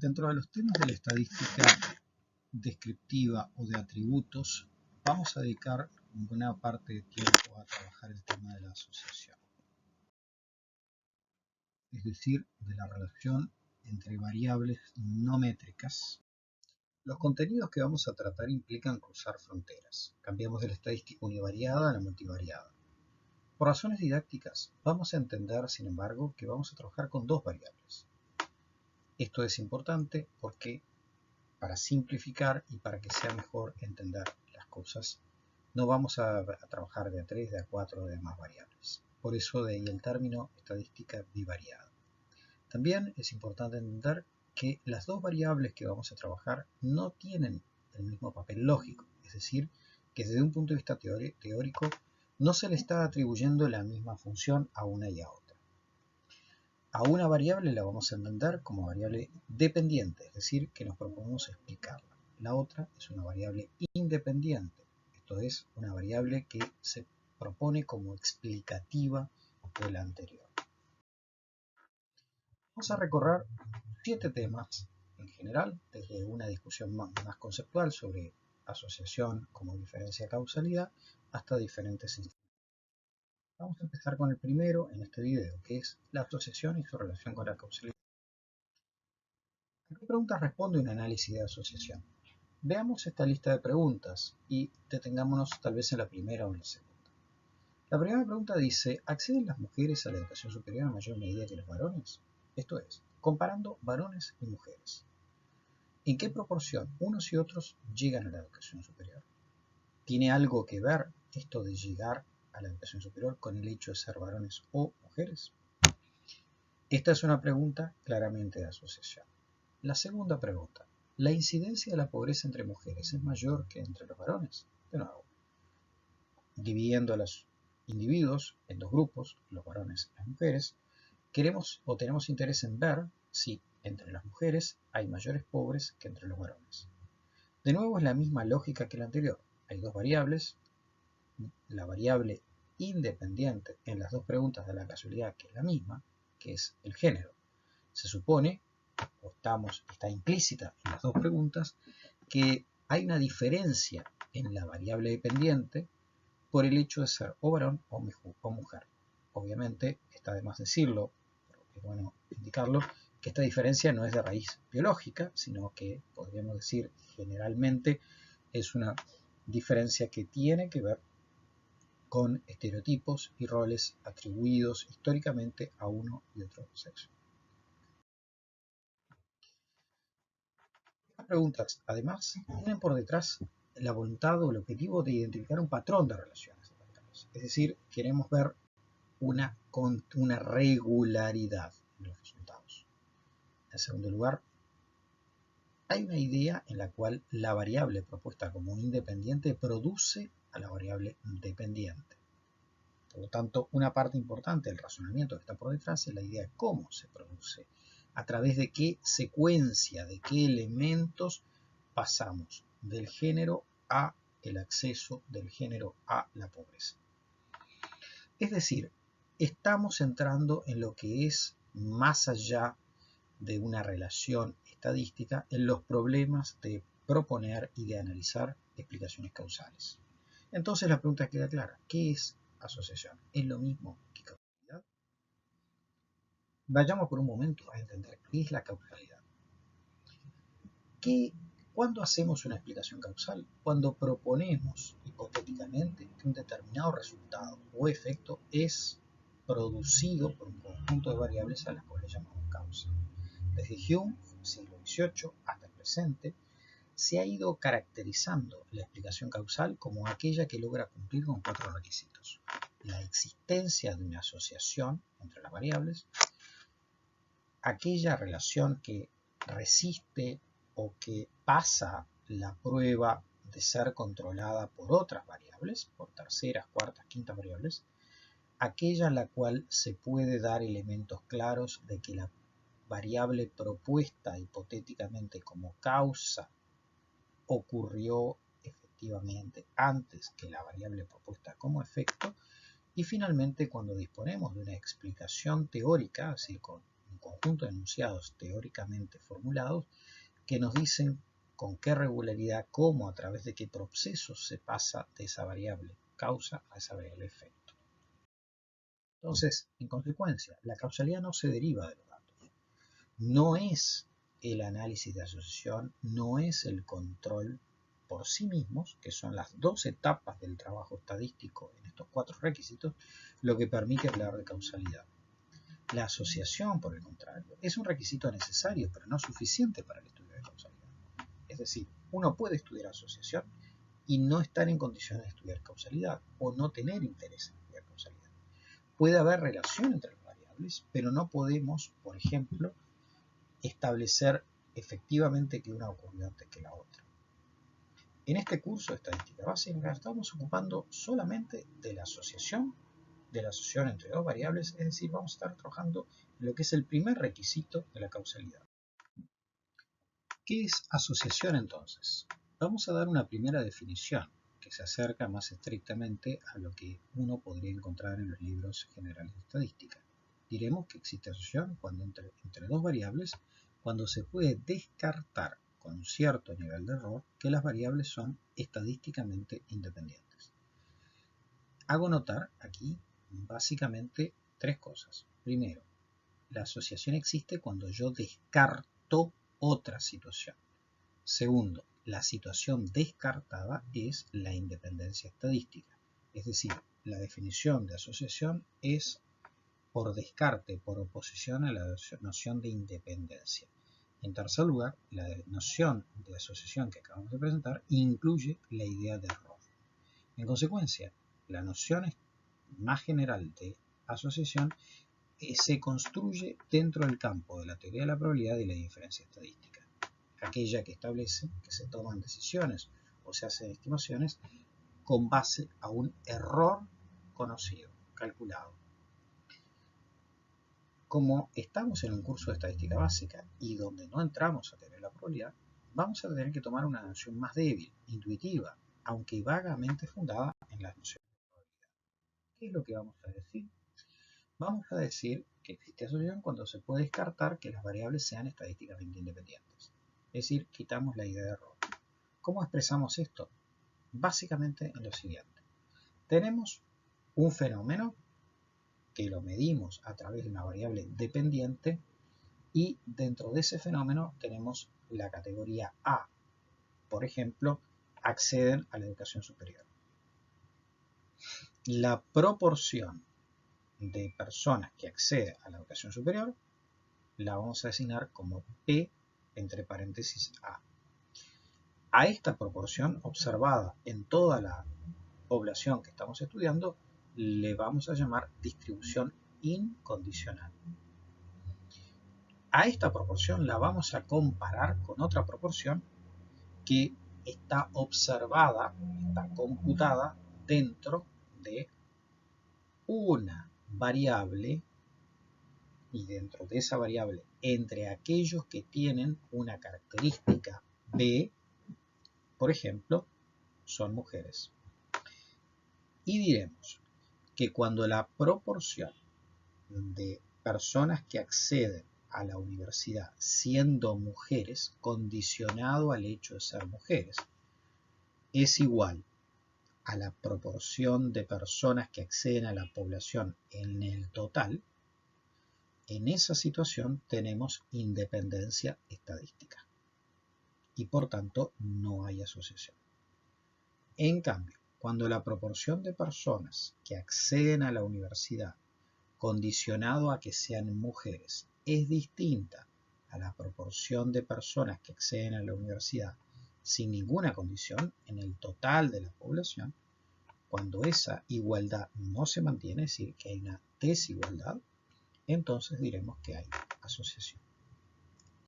Dentro de los temas de la estadística descriptiva o de atributos, vamos a dedicar una parte de tiempo a trabajar el tema de la asociación. Es decir, de la relación entre variables no métricas. Los contenidos que vamos a tratar implican cruzar fronteras. Cambiamos de la estadística univariada a la multivariada. Por razones didácticas, vamos a entender, sin embargo, que vamos a trabajar con dos variables. Esto es importante porque, para simplificar y para que sea mejor entender las cosas, no vamos a trabajar de a 3, de a 4 o de más variables. Por eso de ahí el término estadística bivariada. También es importante entender que las dos variables que vamos a trabajar no tienen el mismo papel lógico, es decir, que desde un punto de vista teórico no se le está atribuyendo la misma función a una y a otra. A una variable la vamos a entender como variable dependiente, es decir, que nos proponemos explicarla. La otra es una variable independiente, esto es, una variable que se propone como explicativa de la anterior. Vamos a recorrer 7 temas en general, desde una discusión más conceptual sobre asociación como diferencia-causalidad hasta diferentes instrumentos. Vamos a empezar con el primero en este video, que es la asociación y su relación con la causalidad. ¿A qué preguntas responde un análisis de asociación? Veamos esta lista de preguntas y detengámonos tal vez en la primera o en la segunda. La primera pregunta dice, ¿acceden las mujeres a la educación superior en mayor medida que los varones? Esto es, comparando varones y mujeres. ¿En qué proporción unos y otros llegan a la educación superior? ¿Tiene algo que ver esto de llegar a la educación superior con el hecho de ser varones o mujeres? Esta es una pregunta claramente de asociación. La segunda pregunta, ¿la incidencia de la pobreza entre mujeres es mayor que entre los varones? De nuevo, dividiendo a los individuos en dos grupos, los varones y las mujeres, queremos o tenemos interés en ver si entre las mujeres hay mayores pobres que entre los varones. De nuevo es la misma lógica que la anterior. Hay dos variables, la variable independiente en las dos preguntas de la casualidad, que es la misma, que es el género. Se supone, o está implícita en las dos preguntas, que hay una diferencia en la variable dependiente por el hecho de ser o varón o mujer. Obviamente, está de más decirlo, pero es bueno indicarlo, que esta diferencia no es de raíz biológica, sino que podríamos decir generalmente es una diferencia que tiene que ver con estereotipos y roles atribuidos históricamente a uno y otro sexo. Estas preguntas, además, tienen por detrás la voluntad o el objetivo de identificar un patrón de relaciones. Es decir, queremos ver una regularidad en los resultados. En segundo lugar, hay una idea en la cual la variable propuesta como independiente produce a la variable dependiente. Por lo tanto, una parte importante del razonamiento que está por detrás es la idea de cómo se produce, a través de qué secuencia, de qué elementos pasamos del género a el acceso, del género a la pobreza. Es decir, estamos entrando en lo que es más allá de una relación estadística, en los problemas de proponer y de analizar explicaciones causales. Entonces la pregunta queda clara, ¿qué es asociación? ¿Es lo mismo que causalidad? Vayamos por un momento a entender qué es la causalidad. ¿Cuándo hacemos una explicación causal? Cuando proponemos hipotéticamente que un determinado resultado o efecto es producido por un conjunto de variables a las cuales llamamos causa. Desde Hume, siglo XVIII, hasta el presente, se ha ido caracterizando la explicación causal como aquella que logra cumplir con 4 requisitos. La existencia de una asociación entre las variables, aquella relación que resiste o que pasa la prueba de ser controlada por otras variables, por terceras, cuartas, quintas variables, aquella en la cual se puede dar elementos claros de que la variable propuesta hipotéticamente como causa ocurrió efectivamente antes que la variable propuesta como efecto, y finalmente cuando disponemos de una explicación teórica, es decir, con un conjunto de enunciados teóricamente formulados que nos dicen con qué regularidad, cómo, a través de qué procesos se pasa de esa variable causa a esa variable efecto. Entonces, en consecuencia, la causalidad no se deriva de los datos. No es el análisis de asociación, no es el control por sí mismos, que son las dos etapas del trabajo estadístico en estos 4 requisitos, lo que permite hablar de causalidad. La asociación, por el contrario, es un requisito necesario, pero no suficiente para el estudio de causalidad. Es decir, uno puede estudiar asociación y no estar en condiciones de estudiar causalidad, o no tener interés en estudiar causalidad. Puede haber relación entre las variables, pero no podemos, por ejemplo, establecer efectivamente que una ocurrió antes que la otra. En este curso de estadística básica estamos ocupando solamente de la asociación entre dos variables, es decir, vamos a estar trabajando en lo que es el primer requisito de la causalidad. ¿Qué es asociación entonces? Vamos a dar una primera definición que se acerca más estrictamente a lo que uno podría encontrar en los libros generales de estadística. Diremos que existe asociación cuando entre dos variables, cuando se puede descartar con un cierto nivel de error que las variables son estadísticamente independientes. Hago notar aquí básicamente 3 cosas. Primero, la asociación existe cuando yo descarto otra situación. Segundo, la situación descartada es la independencia estadística. Es decir, la definición de asociación es por descarte, por oposición a la noción de independencia. En tercer lugar, la noción de asociación que acabamos de presentar incluye la idea de error. En consecuencia, la noción más general de asociación se construye dentro del campo de la teoría de la probabilidad y la diferencia estadística, aquella que establece que se toman decisiones o se hacen estimaciones con base a un error conocido, calculado. Como estamos en un curso de estadística básica y donde no entramos a teoría de la probabilidad, vamos a tener que tomar una noción más débil, intuitiva, aunque vagamente fundada en las nociones de probabilidad. ¿Qué es lo que vamos a decir? Vamos a decir que existe asociación cuando se puede descartar que las variables sean estadísticamente independientes. Es decir, quitamos la idea de error. ¿Cómo expresamos esto? Básicamente en lo siguiente. Tenemos un fenómeno que lo medimos a través de una variable dependiente y dentro de ese fenómeno tenemos la categoría A. Por ejemplo, acceden a la educación superior. La proporción de personas que acceden a la educación superior la vamos a designar como P entre paréntesis A. A esta proporción observada en toda la población que estamos estudiando le vamos a llamar distribución incondicional. A esta proporción la vamos a comparar con otra proporción que está observada, está computada dentro de una variable y dentro de esa variable entre aquellos que tienen una característica B, por ejemplo, son mujeres. Y diremos que cuando la proporción de personas que acceden a la universidad siendo mujeres, condicionado al hecho de ser mujeres, es igual a la proporción de personas que acceden a la población en el total, en esa situación tenemos independencia estadística y por tanto no hay asociación. En cambio, cuando la proporción de personas que acceden a la universidad condicionado a que sean mujeres es distinta a la proporción de personas que acceden a la universidad sin ninguna condición en el total de la población, cuando esa igualdad no se mantiene, es decir, que hay una desigualdad, entonces diremos que hay asociación.